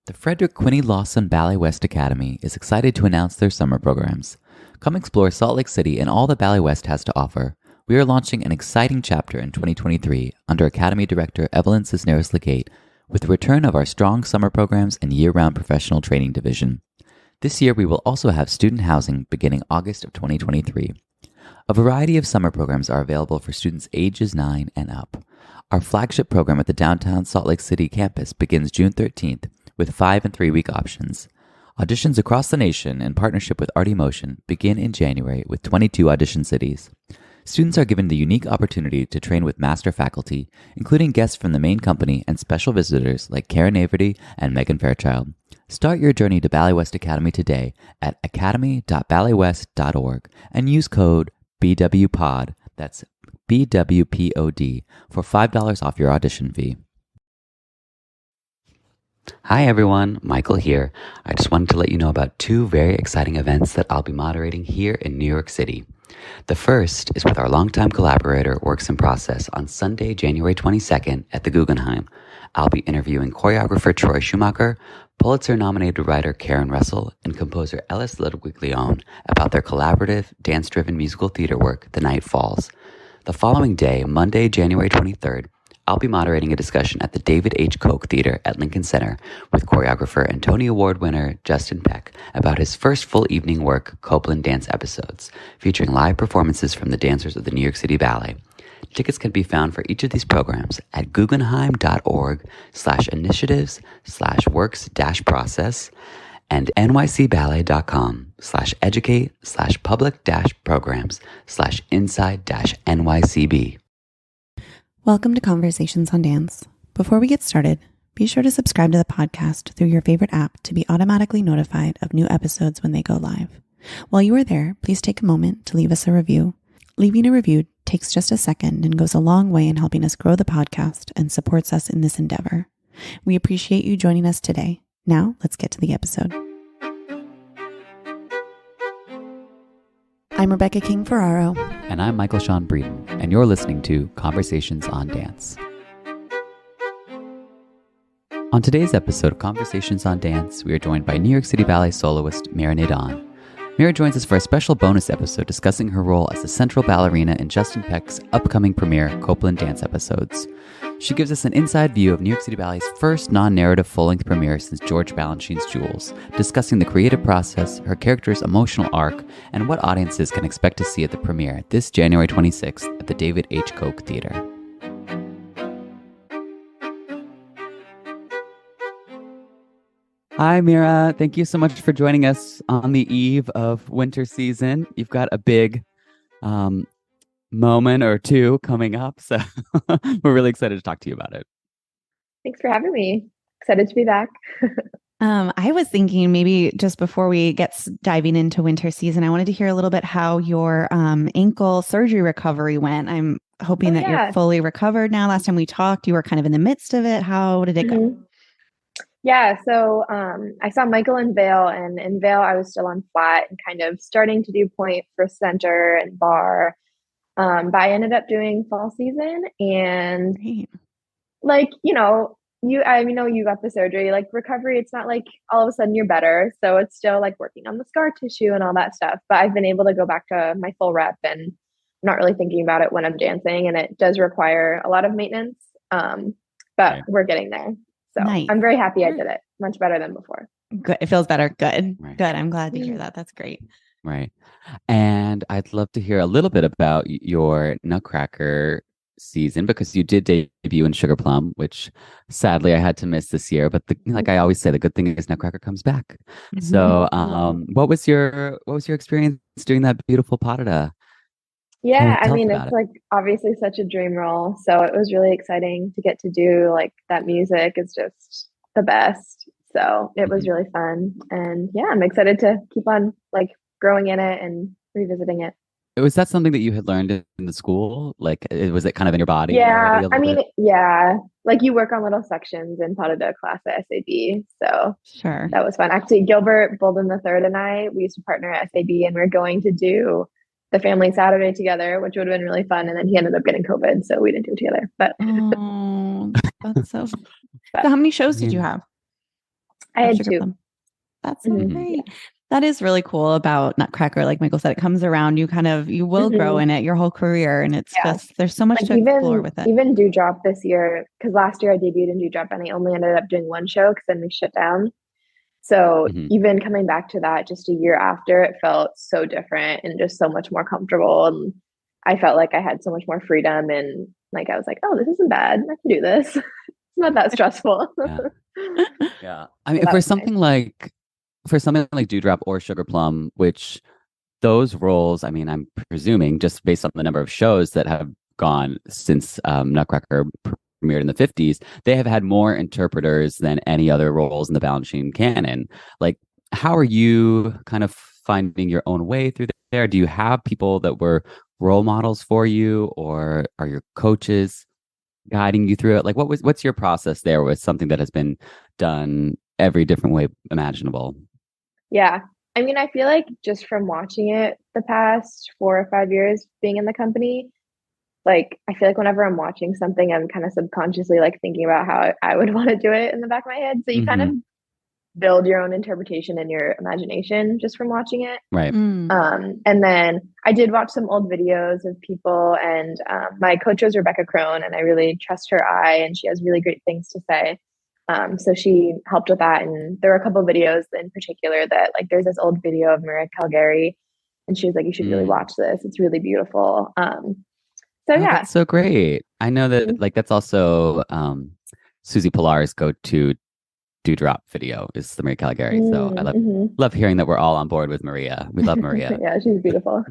The Frederick Quinny Lawson Ballet West Academy is excited to announce their summer programs. Come explore Salt Lake City and all that Ballet West has to offer. We are launching an exciting chapter in 2023 under Academy Director Evelyn Cisneros-Legate with the return of our strong summer programs and year-round professional training division. This year, we will also have student housing beginning August of 2023. A variety of summer programs are available for students ages 9 and up. Our flagship program at the downtown Salt Lake City campus begins June 13th with 5 and 3 week options. Auditions across the nation in partnership with Art Emotion begin in January with 22 audition cities. Students are given the unique opportunity to train with master faculty, including guests from the main company and special visitors like Karen Averty and Megan Fairchild. Start your journey to Ballet West Academy today at academy.balletwest.org and use code BWPOD, that's BWPOD, for $5 off your audition fee. Hi everyone, Michael here. I just wanted to let you know about 2 very exciting events that I'll be moderating here in New York City. The first is with our longtime collaborator, Works in Process, on Sunday, January 22nd at the Guggenheim. I'll be interviewing choreographer Troy Schumacher, Pulitzer-nominated writer Karen Russell, and composer Ellis Ludwig-Leone about their collaborative, dance-driven musical theater work, The Night Falls. The following day, Monday, January 23rd, I'll be moderating a discussion at the David H. Koch Theater at Lincoln Center with choreographer and Tony Award winner Justin Peck about his first full evening work, Copland Dance Episodes, featuring live performances from the dancers of the New York City Ballet. Tickets can be found for each of these programs at guggenheim.org/initiatives/works-process and nycballet.com/educate/public-programs/inside-NYCB. Welcome to Conversations on Dance. Before we get started, be sure to subscribe to the podcast through your favorite app to be automatically notified of new episodes when they go live. While you are there, please take a moment to leave us a review. Leaving a review takes just a second and goes a long way in helping us grow the podcast and supports us in this endeavor. We appreciate you joining us today. Now, let's get to the episode. I'm Rebecca King-Ferraro. And I'm Michael Sean Breeden, and you're listening to Conversations on Dance. On today's episode of Conversations on Dance, we are joined by New York City Ballet soloist Mira Nadon. Mira joins us for a special bonus episode discussing her role as the central ballerina in Justin Peck's upcoming premiere, Copland Dance Episodes. She gives us an inside view of New York City Ballet's first non-narrative full-length premiere since George Balanchine's Jewels, discussing the creative process, her character's emotional arc, and what audiences can expect to see at the premiere this January 26th at the David H. Koch Theater. Hi, Mira. Thank you so much for joining us on the eve of winter season. You've got a big moment or two coming up, so we're really excited to talk to you about it. Thanks for having me. Excited to be back. I was thinking maybe just before we get diving into winter season, I wanted to hear a little bit how your ankle surgery recovery went. I'm hoping that you're fully recovered now. Last time we talked, you were kind of in the midst of it. How did it go? Yeah, so I saw Michael in Vail, and in Vail I was still on flat and kind of starting to do point for center and bar. But I ended up doing fall season, and I know you got the surgery, like recovery. It's not like all of a sudden you're better. So it's still like working on the scar tissue and all that stuff. But I've been able to go back to my full rep, and I'm not really thinking about it when I'm dancing. And it does require a lot of maintenance. But we're getting there. So nice. I'm very happy I did it. Much better than before. Good. It feels better. Good. Right. Good. I'm glad to hear that. That's great. Right. And I'd love to hear a little bit about your Nutcracker season, because you did debut in Sugar Plum, which sadly I had to miss this year. But like I always say, the good thing is Nutcracker comes back. Mm-hmm. So what was your experience doing that beautiful pas de deux? Yeah, I mean, it's like obviously such a dream role. So it was really exciting to get to do like that. Music is just the best. So it was really fun. And yeah, I'm excited to keep on like growing in it and revisiting it. Was that something that you had learned in the school? Like, was it kind of in your body? Yeah, I mean, like you work on little sections in pas de deux class at SAB. So sure, that was fun. Actually, Gilbert Bolden III and I, we used to partner at SAB, and we we're going to do the family Saturday together, which would have been really fun. And then he ended up getting COVID, so we didn't do it together. But that's so. So how many shows did you have? I had Sugar 2. Plum. That's so Mhm. great. That is really cool about Nutcracker. Like Michael said, it comes around. You will grow in it your whole career, and it's Yeah. just there's so much Like to explore with it. even Dewdrop this year, because last year I debuted in Dewdrop and I only ended up doing 1 show because then we shut down. So even coming back to that just a year after, it felt so different and just so much more comfortable. And I felt like I had so much more freedom, and like I was like, oh, this isn't bad. I can do this. It's not that stressful. Yeah. I mean, So that for was something nice. like Dewdrop or Sugar Plum, which those roles, I mean, I'm presuming just based on the number of shows that have gone since Nutcracker premiered in the 50s, they have had more interpreters than any other roles in the Balanchine canon. Like, how are you kind of finding your own way through there? Do you have people that were role models for you, or are your coaches guiding you through it? Like, what's your process there with something that has been done every different way imaginable? Yeah. I mean, I feel like just from watching it the past 4 or 5 years being in the company, like I feel like whenever I'm watching something, I'm kind of subconsciously like thinking about how I would want to do it in the back of my head. So you kind of build your own interpretation in your imagination just from watching it. Right. And then I did watch some old videos of people, and my coach was Rebecca Crone, and I really trust her eye, and she has really great things to say. So she helped with that, and there were a couple videos in particular that, like, there's this old video of Mira Calgary, and she was like, "You should really watch this. It's really beautiful." So Oh, yeah, that's so great. I know that like that's also Susie Pilar's go-to Dewdrop video is the Maria Calgary. So I love hearing that we're all on board with Maria. We love Maria. Yeah, she's beautiful.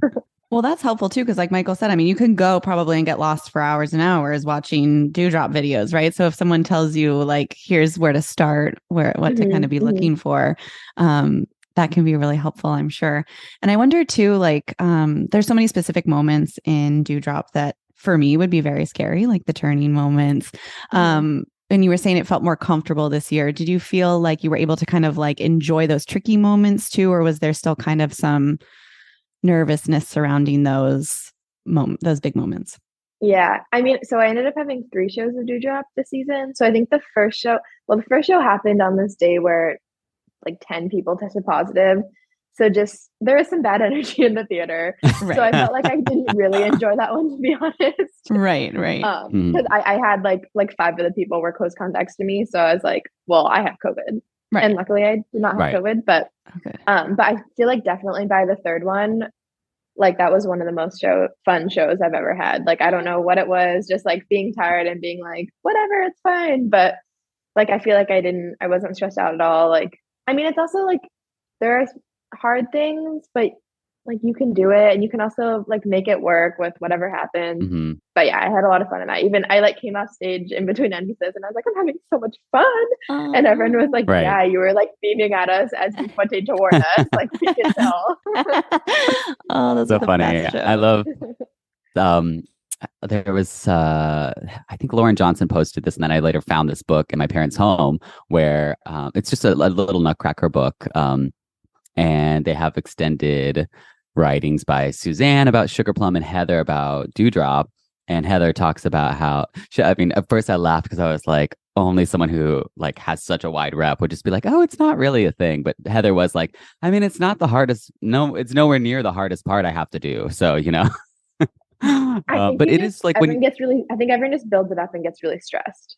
Well, that's helpful too, because like Michael said, I mean, you can go probably and get lost for hours and hours watching Dewdrop videos, right? So if someone tells you like, here's where to start, what to kind of be looking for, that can be really helpful, I'm sure. And I wonder too, like, there's so many specific moments in Dewdrop that for me would be very scary, like the turning moments. And you were saying it felt more comfortable this year. Did you feel like you were able to kind of like enjoy those tricky moments too, or was there still kind of some nervousness surrounding those big moments? Yeah, I mean, so I ended up having 3 shows of Dewdrop this season. So I think the first show happened on this day where like 10 people tested positive. So just there was some bad energy in the theater. Right. So I felt like I didn't really enjoy that one, to be honest. Right. Because I had like 5 of the people were close contacts to me. So I was like, well, I have COVID. Right. And luckily I did not have COVID, but I feel like definitely by the 3rd one, like that was one of the most fun shows I've ever had. Like, I don't know what it was, just like being tired and being like, whatever, it's fine. But like, I feel like I wasn't stressed out at all. Like, I mean, it's also like, there are hard things, but like you can do it and you can also like make it work with whatever happens. But yeah, I had a lot of fun in that. Even I like came off stage in between emphasis and I was like, I'm having so much fun. And everyone was like, yeah, you were like beaming at us as you pointed toward us. Like we could tell. Oh, that's so funny. I love there was I think Lauren Johnson posted this, and then I later found this book in my parents' home where it's just a little Nutcracker book, and they have extended writings by Suzanne about Sugar Plum and Heather about Dewdrop. And Heather talks about how I mean, at first I laughed because I was like, only someone who like has such a wide rep would just be like, oh, it's not really a thing. But Heather was like, I mean, it's not the hardest. No, it's nowhere near the hardest part I have to do. So, you know. But it is like everyone gets really, I think everyone just builds it up and gets really stressed.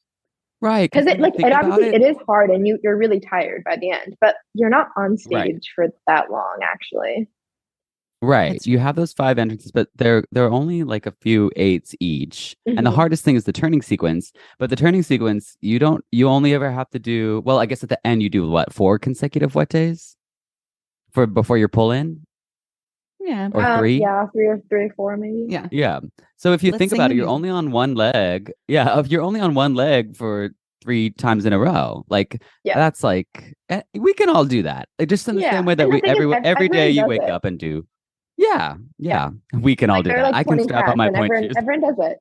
Right. Because it obviously it is hard and you're really tired by the end, but you're not on stage for that long actually. Right. You have those 5 entrances, but they're only like a few 8s each. And the hardest thing is the turning sequence. But the turning sequence, you only ever have to do, well, I guess at the end you do what, 4 consecutive wet days before your pull in? Yeah. Or 3? Yeah, 3 or 4 maybe. Yeah. Yeah. So if you think about it, you're only on one leg. Yeah. If you're only on one leg for 3 times in a row, like that's like, we can all do that. Like, just in the same way that every day you wake up and do. Yeah. We can all do that. Like I can strap up my point shoes. Everyone does it.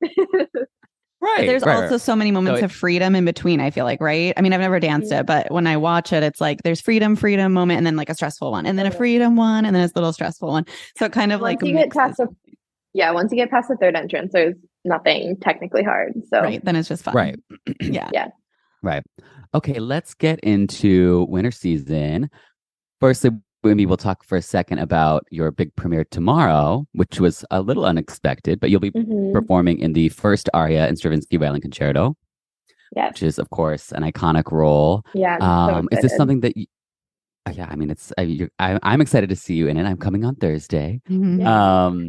Right. But there's also so many moments of freedom in between, I feel like, right? I mean, I've never danced it, but when I watch it, it's like there's freedom moment, and then like a stressful one, and then a freedom one, and then a little stressful one. So it kind of once you get past the 3rd entrance, there's nothing technically hard. So then it's just fun. Right. Yeah. Right. Okay, let's get into winter season. Firstly, maybe we'll talk for a second about your big premiere tomorrow, which was a little unexpected, but you'll be Hmm. performing in the first aria in Stravinsky Violin Concerto, Yes. which is, of course, an iconic role. Yeah, I'm so Is this excited. something that yeah, I mean, I'm excited to see you in it. I'm coming on Thursday. Mhm. Yay. Um,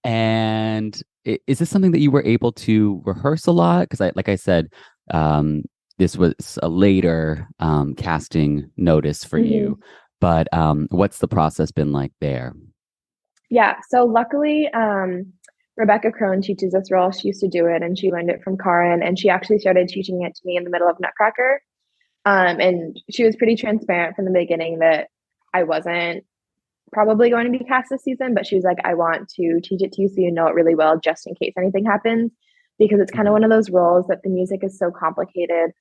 and is this something that you were able to rehearse a lot? Because like I said, um, this was a later casting notice for Hmm. you. But what's the process been like there? Yeah, so luckily, Rebecca Crone teaches this role. She used to do it and she learned it from Karin, and she actually started teaching it to me in the middle of Nutcracker. And she was pretty transparent from the beginning that I wasn't probably going to be cast this season, but she was like, I want to teach it to you so you know it really well, just in case anything happens, because it's kind of Mhm. one of those roles that the music is so complicated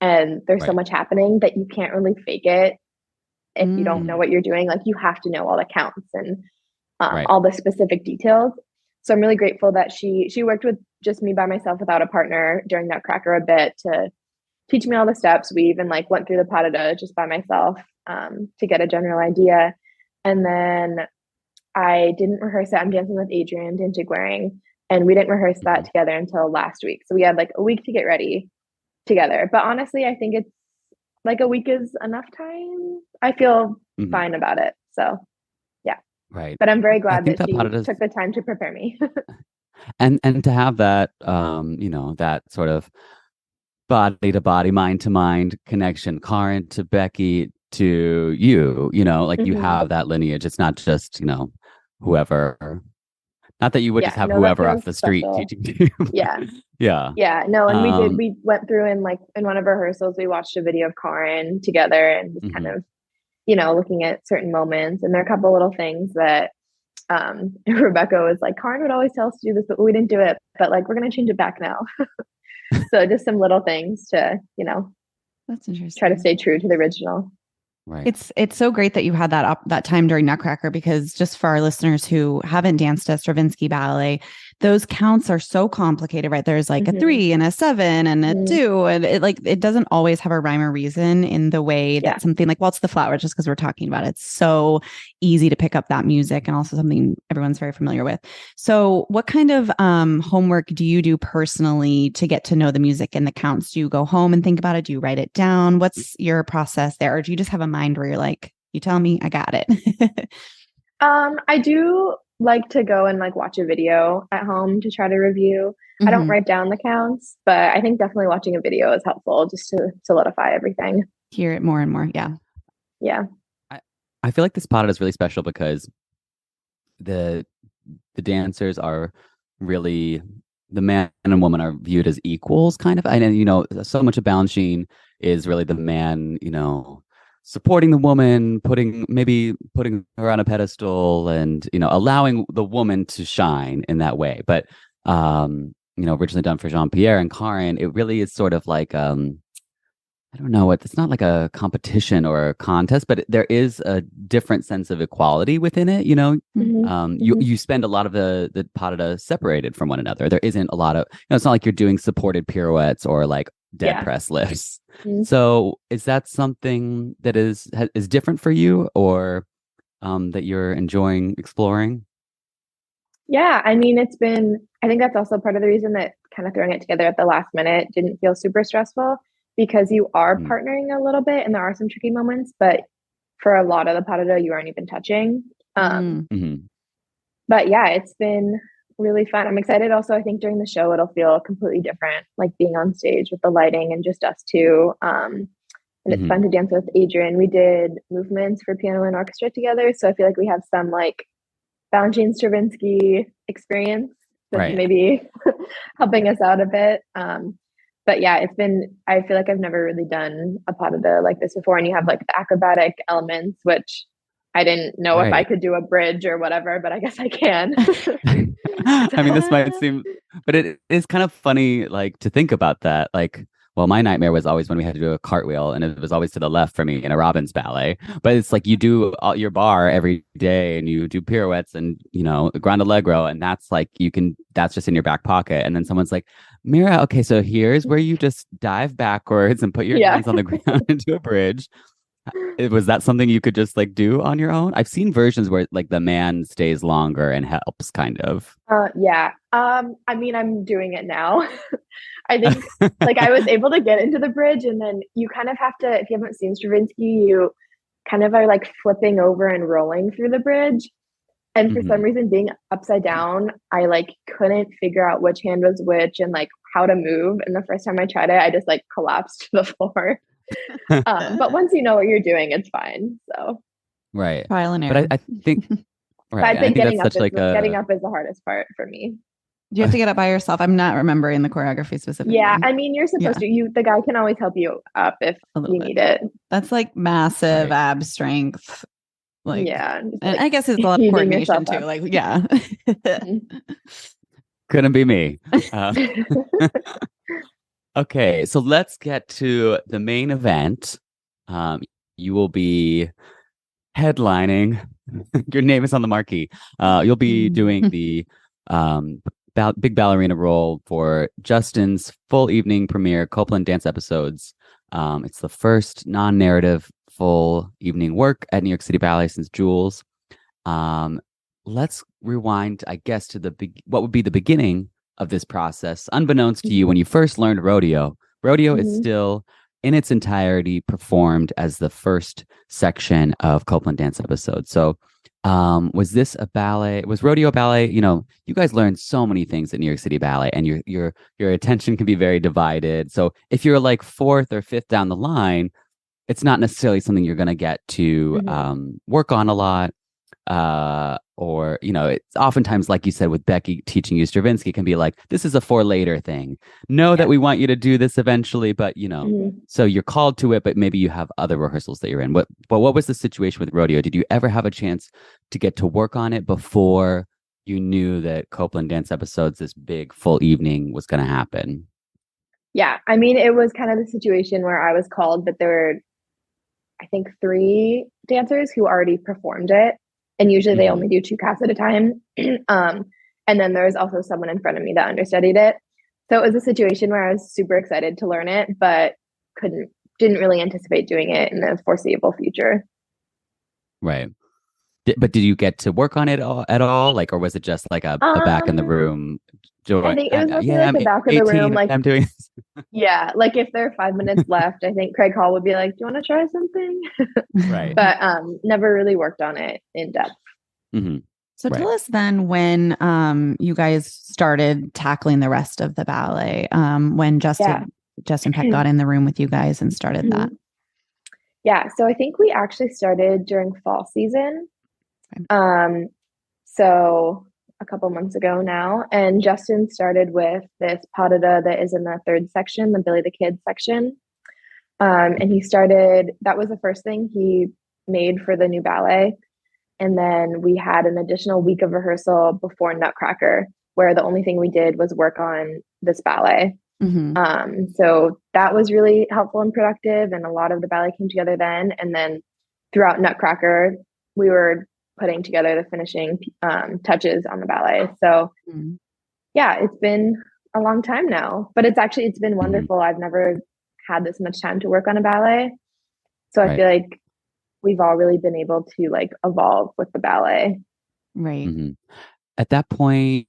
and there's so Right. much happening that you can't really fake it if you don't know Mm. what you're doing. Like you have to know all the counts and Right. all the specific details. So I'm really grateful that she worked with just me by myself without a partner during Nutcracker a bit to teach me all the steps. We even like went through the pas de deux just by myself to get a general idea. And then I didn't rehearse it. I'm dancing with Adrian Dintig, and we didn't rehearse that Mhm. together until last week. So we had like a week to get ready together. But honestly, I think it's like a week is enough time. I feel Mhm. fine about it. So yeah. Right. But I'm very I glad think that that part she of this, took the time to prepare me. and to have that, that sort of body to body, mind to mind connection, Karen to Becky to you, like you Hmm. have that lineage. It's not just, whoever, not that you would just Yeah, have no, that whoever off feels the street special. teaching you. But Yeah. yeah. Yeah, no, and Um, we went through and like in one of our rehearsals, we watched a video of Karin together and just kind mhm. of, looking at certain moments. And there are a couple little things that Rebecca was like, Karin would always tell us to do this, but we didn't do it. But like, we're going to change it back now. So just some little things to, That's try to interesting. stay true to the original. Right. It's so great that you had that time during Nutcracker, because just for our listeners who haven't danced a Stravinsky ballet, those counts are so complicated, right? There's like a Hmm. 3 and a 7 and a Hmm. 2, and it doesn't always have a rhyme or reason in the way Yeah. that something like Waltz the Flower, just because we're talking about it, it's so easy to pick up that music, and also something everyone's very familiar with. So what kind of homework do you do personally to get to know the music and the counts? Do you go home and think about it? Do you write it down? What's your process there? Or do you just have a mind where you're like, you tell me, I got it? I do like to go and like watch a video at home to try to review. I don't Hmm. write down the counts, but I think definitely watching a video is helpful just to solidify everything. Hear it more and more. Yeah. Yeah. I, I feel like this pod is really special because the the dancers are really, the man and woman are viewed as equals, kind of. I know, so much of Balanchine is really the man, supporting the woman, putting her on a pedestal, and allowing the woman to shine in that way. But originally done for Jean Pierre and Karin, it really is sort of like I don't know what, it's not like a competition or a contest, but there is a different sense of equality within it. Hmm. You Hmm. you spend a lot of the pas de deux separated from one another. There isn't a lot of, it's not like you're doing supported pirouettes or like dead Yeah. press lifts. Mhm. So is that something that is different for you, or that you're enjoying exploring? Yeah. I mean, I think that's also part of the reason that kind of throwing it together at the last minute didn't feel super stressful, because you are Mm, partnering a little bit and there are some tricky moments, but for a lot of the pas de deux, you aren't even touching. Um, Mm. mhm, but yeah, it's been really fun. I'm excited also. I think during the show, it'll feel completely different, like being on stage with the lighting and just us two. And it's fun mhm. to dance with Adrian. We did movements for piano and orchestra together. So I feel like we have some like Balanchine Stravinsky experience that's Right. maybe helping us out a bit. But yeah, I feel like I've never really done a pas de deux like this before. And you have like the acrobatic elements, which I didn't know if I Right. could do a bridge or whatever, but I guess I can. I mean, this might So, seem, but it is kind of funny, like to think about that. Like, well, my nightmare was always when we had to do a cartwheel, and it was always to the left for me in a Robbins ballet. But it's like you do your bar every day, and you do pirouettes and grand allegro, and that's like that's just in your back pocket. And then someone's like, Mira, okay, so here's where you just dive backwards and put your Yeah. hands on the ground into a bridge. Was that something you could just like do on your own? I've seen versions where like the man stays longer and helps, kind of. Yeah. I mean, I'm doing it now. I think like I was able to get into the bridge, and then you kind of have to, if you haven't seen Stravinsky, you kind of are like flipping over and rolling through the bridge. And for some reason, being upside down, I like couldn't figure out which hand was which and like how to move. And the first time I tried it, I just like collapsed to the floor. But once you know what you're doing, it's fine. So Right. Trial and But error. I think but right. I'd I say think that's such like getting a up is the hardest part for me. Do you have to get up by yourself? I'm not remembering the choreography specifically. Yeah, I mean, you're supposed to. The guy can always help you up if you need it. That's like massive Right. ab strength. Like, yeah, and like I guess it's a lot of heaving coordination yourself too. up. Like, yeah. couldn't be me. Okay, so let's get to the main event. You will be headlining. Your name is on the marquee. You'll be doing the big ballerina role for Justin's full evening premiere, Copland Dance Episodes. It's the first non-narrative full evening work at New York City Ballet since Jules. Let's rewind, I guess, to what would be the beginning of this process. Unbeknownst to you, when you first learned rodeo, is still in its entirety performed as the first section of Copland Dance Episodes. So was this a ballet? Was rodeo ballet? You know, you guys learned so many things at New York City Ballet, and your attention can be very divided. So if you're like fourth or fifth down the line, it's not necessarily something you're going to get to work on a lot. Or, you know, it's oftentimes, like you said, with Becky teaching you Stravinsky, can be like, this is a for later thing. Know that we want you to do this eventually, but, you know, so you're called to it, but maybe you have other rehearsals that you're in. But what was the situation with rodeo? Did you ever have a chance to get to work on it before you knew that Copland Dance Episodes, this big full evening, was going to happen? Yeah, I mean, it was kind of the situation where I was called, but there were, I think, 3 dancers who already performed it. And usually they only do 2 casts at a time. And then there's also someone in front of me that understudied it. So it was a situation where I was super excited to learn it, but didn't really anticipate doing it in the foreseeable future. Right. But did you get to work on it at all? Like, or was it just like a back in the room? I think it was mostly like the back of the room. Like, I'm doing this. Yeah, like if there are 5 minutes left, I think Craig Hall would be like, "Do you want to try something?" Right. But never really worked on it in depth. So tell us then when you guys started tackling the rest of the ballet, when Justin Peck got in the room with you guys and started that. Yeah, so I think we actually started during fall season. So a couple months ago now, and Justin started with this pas de deux that is in the 3rd section, the Billy the Kid section. And he started, that was the first thing he made for the new ballet. And then we had an additional week of rehearsal before Nutcracker, where the only thing we did was work on this ballet. So that was really helpful and productive. And a lot of the ballet came together then. And then throughout Nutcracker, we were putting together the finishing touches on the ballet. So yeah, it's been a long time now, but it's been wonderful. I've never had this much time to work on a ballet. So I feel like we've all really been able to like evolve with the ballet. Right. At that point,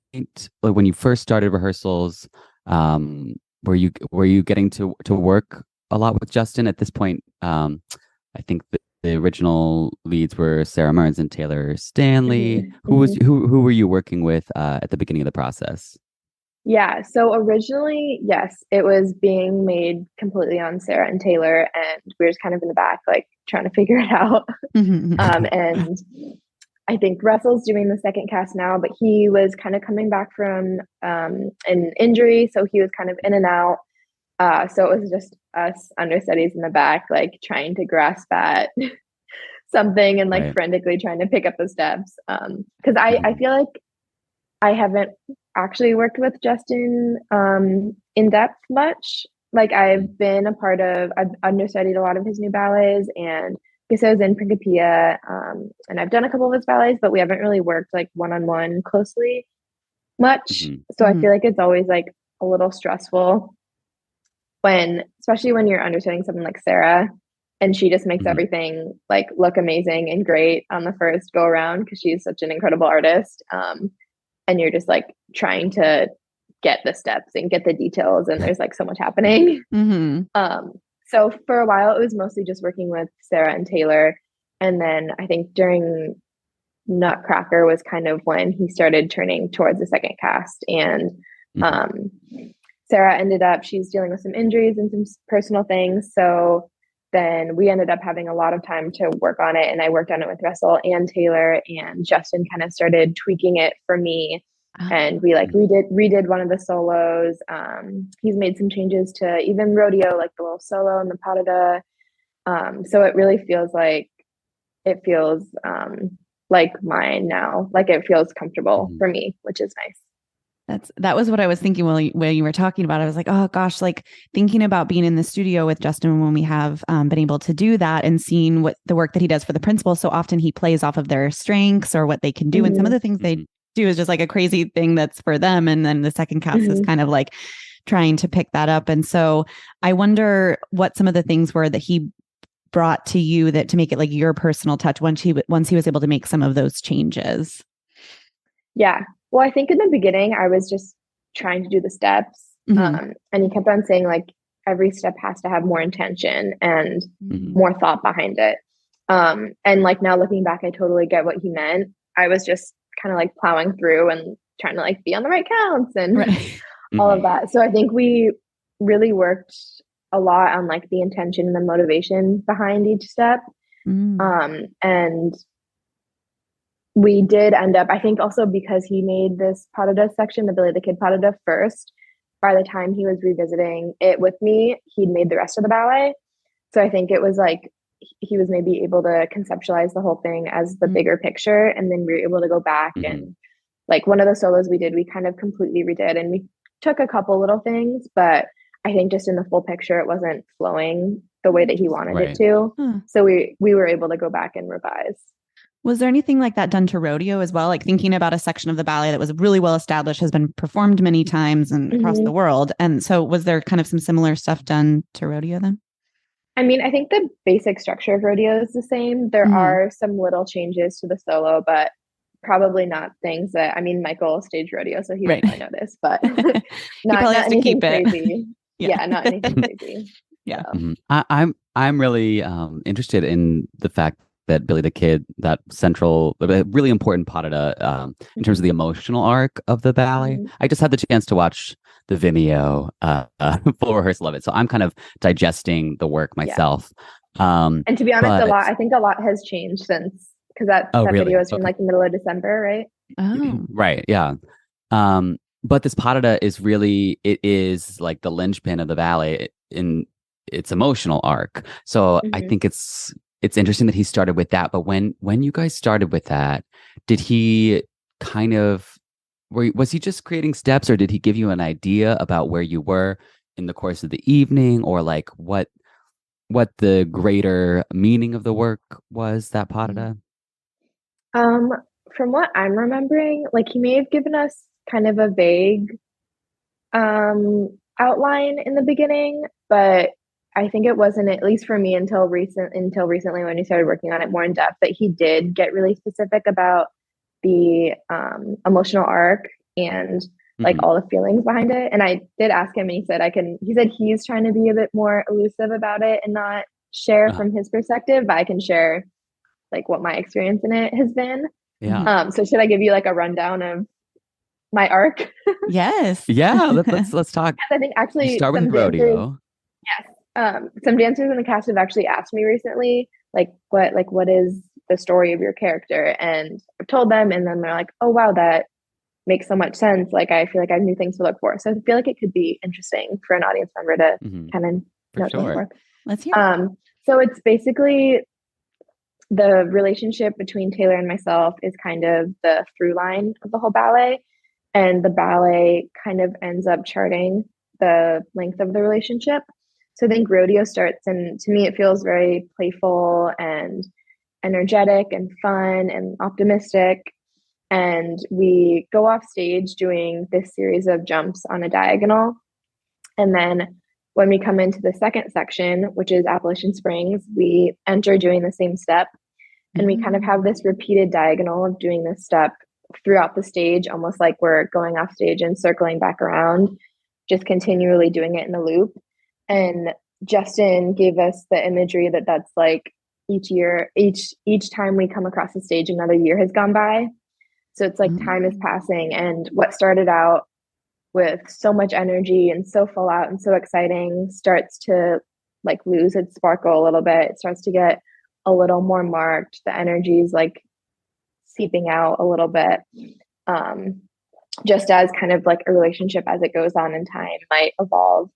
like when you first started rehearsals, were you getting to work a lot with Justin at this point? I think the original leads were Sarah Mearns and Taylor Stanley. Who were you working with at the beginning of the process? Yeah, so originally, yes, it was being made completely on Sarah and Taylor, and we were just kind of in the back, like trying to figure it out. And I think Russell's doing the second cast now, but he was kind of coming back from an injury, so he was kind of in and out. So it was just us understudies in the back, like trying to grasp at something and like frantically trying to pick up the steps. Because I feel like I haven't actually worked with Justin in depth much. Like I've understudied a lot of his new ballets, and because I was in Principia, and I've done a couple of his ballets, but we haven't really worked like one-on-one closely much. So I feel like it's always like a little stressful especially when you're understudying someone like Sarah, and she just makes everything like look amazing and great on the first go around because she's such an incredible artist. And you're just like trying to get the steps and get the details, and there's like so much happening. So for a while it was mostly just working with Sarah and Taylor, and then I think during Nutcracker was kind of when he started turning towards the second cast, and Sarah ended up, she's dealing with some injuries and some personal things, so then we ended up having a lot of time to work on it, and I worked on it with Russell and Taylor, and Justin kind of started tweaking it for me. And we like redid one of the solos. He's made some changes to even rodeo, like the little solo and the pas de deux. So it really feels like mine now. Like it feels comfortable for me, which is nice. That was what I was thinking when you were talking about it. I was like, oh gosh, like thinking about being in the studio with Justin when we have been able to do that and seeing what the work that he does for the principals. So often he plays off of their strengths or what they can do. And some of the things they do is just like a crazy thing that's for them. And then the second cast is kind of like trying to pick that up. And so I wonder what some of the things were that he brought to you that to make it like your personal touch once he was able to make some of those changes. Yeah. Well, I think in the beginning, I was just trying to do the steps. And he kept on saying, like, every step has to have more intention and more thought behind it. And like now looking back, I totally get what he meant. I was just kind of like plowing through and trying to like be on the right counts and all of that. So I think we really worked a lot on like the intention and the motivation behind each step. And we did end up, I think also because he made this pas de deux section, the Billy the Kid pas de deux first, by the time he was revisiting it with me, he'd made the rest of the ballet. So I think it was like, he was maybe able to conceptualize the whole thing as the bigger picture. And then we were able to go back and like one of the solos we did, we kind of completely redid, and we took a couple little things, but I think just in the full picture, it wasn't flowing the way that he wanted it to. So we were able to go back and revise. Was there anything like that done to rodeo as well? Like thinking about a section of the ballet that was really well established, has been performed many times and across the world. And so was there kind of some similar stuff done to rodeo then? I mean, I think the basic structure of rodeo is the same. There are some little changes to the solo, but probably not things that, I mean, Michael staged rodeo, so he doesn't really know this, but not anything crazy. Not anything crazy. I'm really interested in the fact that Billy the Kid, that central, really important pas de deux in terms of the emotional arc of the ballet. I just had the chance to watch the Vimeo full rehearsal of it, so I'm kind of digesting the work myself. And to be honest, I think a lot has changed since, because that video is from like the middle of December, right? Right, yeah. But this pas de deux is really, it is like the linchpin of the ballet in its emotional arc. So I think it's interesting that he started with that. But when you guys started with that, did he kind of, was he just creating steps, or did he give you an idea about where you were in the course of the evening, or like what the greater meaning of the work was, that pas de deux? From what I'm remembering, like he may have given us kind of a vague outline in the beginning, but I think it wasn't, at least for me, until recently when we started working on it more in depth, that he did get really specific about the emotional arc and like all the feelings behind it. And I did ask him, and he said he's trying to be a bit more elusive about it and not share from his perspective, but I can share like what my experience in it has been. So should I give you like a rundown of my arc? Yes. Yeah, let's talk. I think actually you start with rodeo. Yes. Some dancers in the cast have actually asked me recently, like what is the story of your character? And I've told them, and then they're like, oh wow, that makes so much sense. Like I feel like I have new things to look for. So I feel like it could be interesting for an audience member to kind of know for. Let's hear. So it's basically the relationship between Taylor and myself is kind of the through line of the whole ballet, and the ballet kind of ends up charting the length of the relationship. So I think rodeo starts, and to me it feels very playful and energetic and fun and optimistic. and we go off stage doing this series of jumps on a diagonal. And then when we come into the second section, which is Appalachian Springs, we enter doing the same step. And we kind of have this repeated diagonal of doing this step throughout the stage, almost like we're going off stage and circling back around, just continually doing it in a loop. And Justin gave us the imagery that that's like each year, each time we come across the stage, another year has gone by. So it's like time is passing, and what started out with so much energy and so full out and so exciting starts to like lose its sparkle a little bit. It starts to get a little more marked. The energy is like seeping out a little bit. Just as kind of like a relationship as it goes on in time might evolve.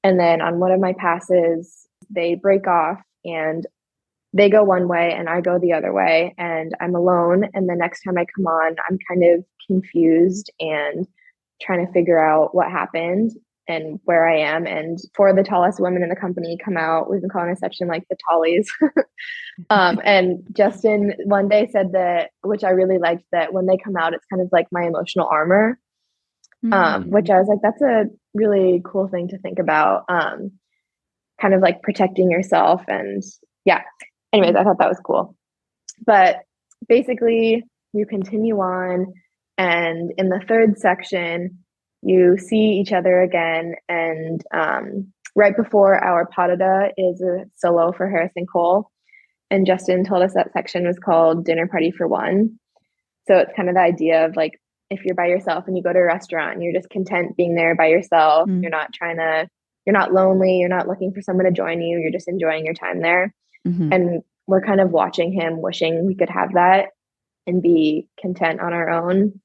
And then on one of my passes, they break off and they go one way and I go the other way, and I'm alone. And the next time I come on, I'm kind of confused and trying to figure out what happened and where I am. And four of the tallest women in the company come out. We've been calling a section like the tallies. And Justin one day said that, which I really liked, that when they come out, it's kind of like my emotional armor, which I was like, that's a really cool thing to think about, kind of like protecting yourself. And yeah, anyways, I thought that was cool. But basically, you continue on. And in the third section, you see each other again. And right before our pas de deux is a solo for Harrison Cole. And Justin told us that section was called Dinner Party for One. So it's kind of the idea of like, if you're by yourself and you go to a restaurant and you're just content being there by yourself, you're not lonely, you're not looking for someone to join you, you're just enjoying your time there. And we're kind of watching him, wishing we could have that and be content on our own.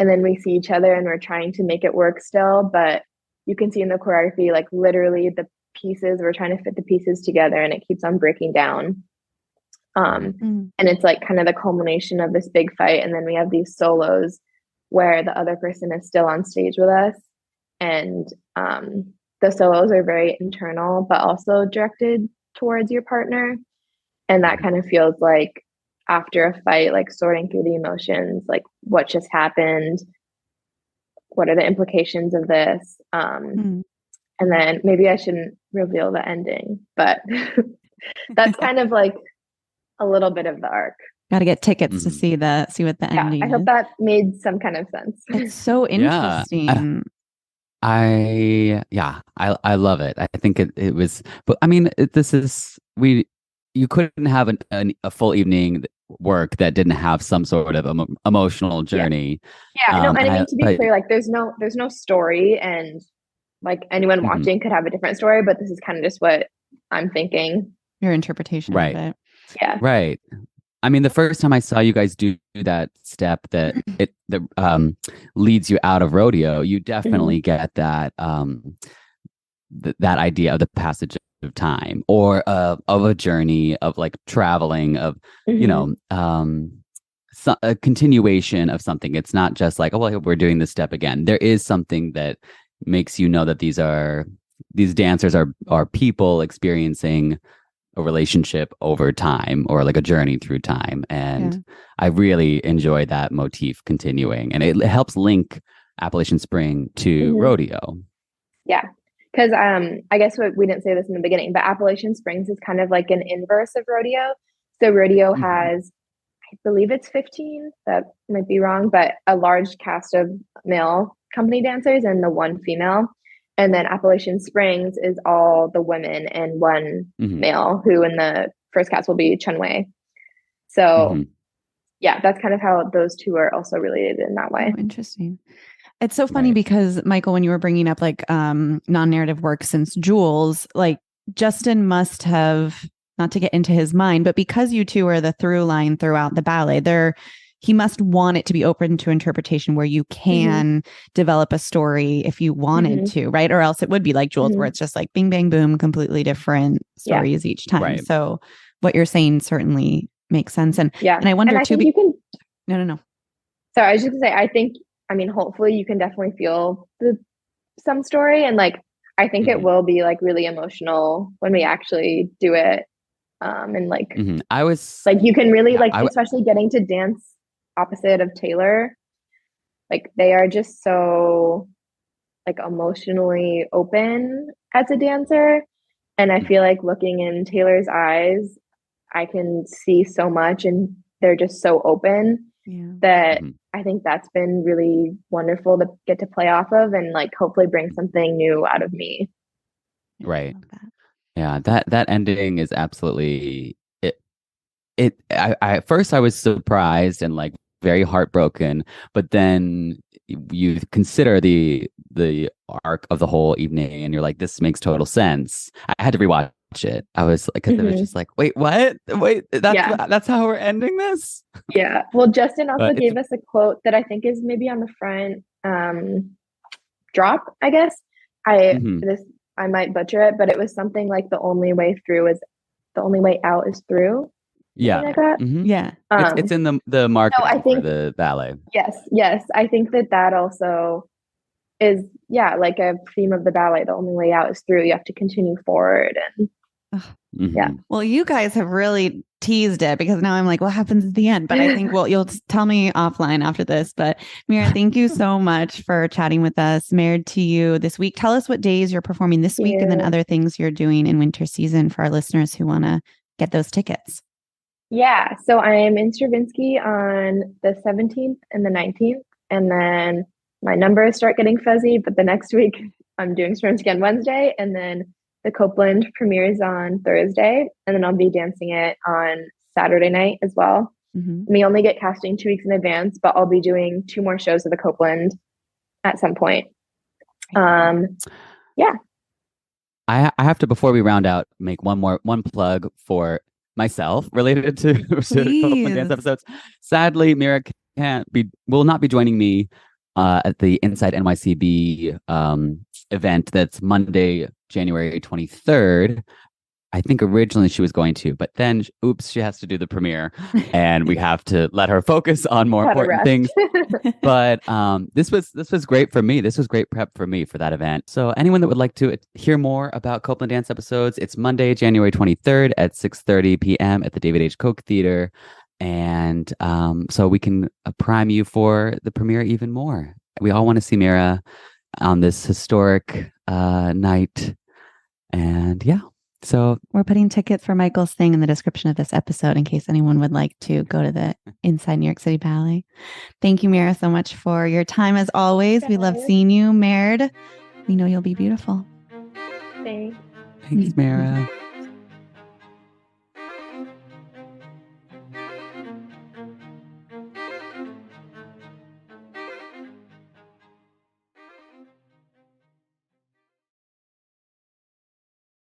And then we see each other and we're trying to make it work still, but you can see in the choreography, like literally the pieces, we're trying to fit the pieces together and it keeps on breaking down. And it's like kind of the culmination of this big fight. And then we have these solos where the other person is still on stage with us. And the solos are very internal, but also directed towards your partner. And that kind of feels like after a fight, like sorting through the emotions, like what just happened, what are the implications of this? And then maybe I shouldn't reveal the ending, but that's kind of like a little bit of the arc. Got to get tickets to see what the ending I hope that made some kind of sense. It's so interesting. I love it. I think it was, but I mean, you couldn't have a full evening work that didn't have some sort of emotional journey. And I mean, to be clear, like there's no story, and like anyone watching could have a different story, but this is kind of just what I'm thinking. Your interpretation of it. Yeah. Right. I mean, the first time I saw you guys do that step that leads you out of rodeo, you definitely get that that idea of the passage of time, or of a journey of like traveling, of a continuation of something. It's not just like, oh well, we're doing this step again. There is something that makes you know that these dancers are people experiencing a relationship over time, or like a journey through time. And I really enjoy that motif continuing, and it helps link Appalachian Spring to rodeo. Yeah. Because I guess we didn't say this in the beginning, but Appalachian Springs is kind of like an inverse of rodeo. So rodeo has, I believe it's 15, that might be wrong, but a large cast of male company dancers and the one female. And then Appalachian Springs is all the women and one male, who in the first cast will be Chun Wei. So yeah, that's kind of how those two are also related in that way. Oh, interesting. It's so funny because, Michael, when you were bringing up like non-narrative work since Jules, like Justin must have, not to get into his mind, but because you two are the through line throughout the ballet, he must want it to be open to interpretation, where you can develop a story if you wanted to, right? Or else it would be like Jules, where it's just like bing, bang, boom, completely different stories each time. Right. So what you're saying certainly makes sense. And I wonder and I too. Think you can, No. So I was just gonna say, I mean, hopefully you can definitely feel some story, and like I think it will be like really emotional when we actually do it. And like I was like, you can really especially getting to dance opposite of Taylor. Like they are just so like emotionally open as a dancer. And I feel like looking in Taylor's eyes, I can see so much and they're just so open that I think that's been really wonderful to get to play off of and like hopefully bring something new out of me. Right. Yeah, that ending is absolutely I at first I was surprised and like very heartbroken, but then you consider the arc of the whole evening and you're like, this makes total sense. I had to rewatch it. I was like, because it was just like, wait, what? Wait, that's how we're ending this? Yeah. Well, Justin also gave us a quote that I think is maybe on the front drop, I guess. I might butcher it, but it was something like the only way out is through. Yeah. Like that. Yeah. It's in the marketing for the ballet. Yes. I think that also is, like a theme of the ballet. The only way out is through. You have to continue forward. And yeah. Well, you guys have really teased it because now I'm like, what happens at the end? But I think you'll tell me offline after this. But Mira, thank you so much for chatting with us. Married to You this week. Tell us what days you're performing this week and then other things you're doing in winter season for our listeners who want to get those tickets. Yeah. So I am in Stravinsky on the 17th and the 19th. And then my numbers start getting fuzzy. But the next week I'm doing Stravinsky on Wednesday. And then the Copland premieres on Thursday. And then I'll be dancing it on Saturday night as well. We only get casting 2 weeks in advance, but I'll be doing 2 more shows of the Copland at some point. Yeah. I have to, before we round out, make one plug for myself related to Copland Dance Episodes. Sadly, Mira will not be joining me at the Inside NYCB event that's Monday, January 23rd. I think originally she was going to, but then she has to do the premiere and we have to let her focus on more important things. But this was great for me. This was great prep for me for that event. So anyone that would like to hear more about Copland Dance Episodes, it's Monday, January 23rd at 6:30 p.m. at the David H. Koch Theater. And so we can prime you for the premiere even more. We all want to see Mira on this historic night. And yeah. So we're putting tickets for Michael's thing in the description of this episode in case anyone would like to go to the Inside New York City Ballet. Thank you, Mira, so much for your time as always. We love seeing you married. We know you'll be beautiful. Thanks. Thanks, Mira.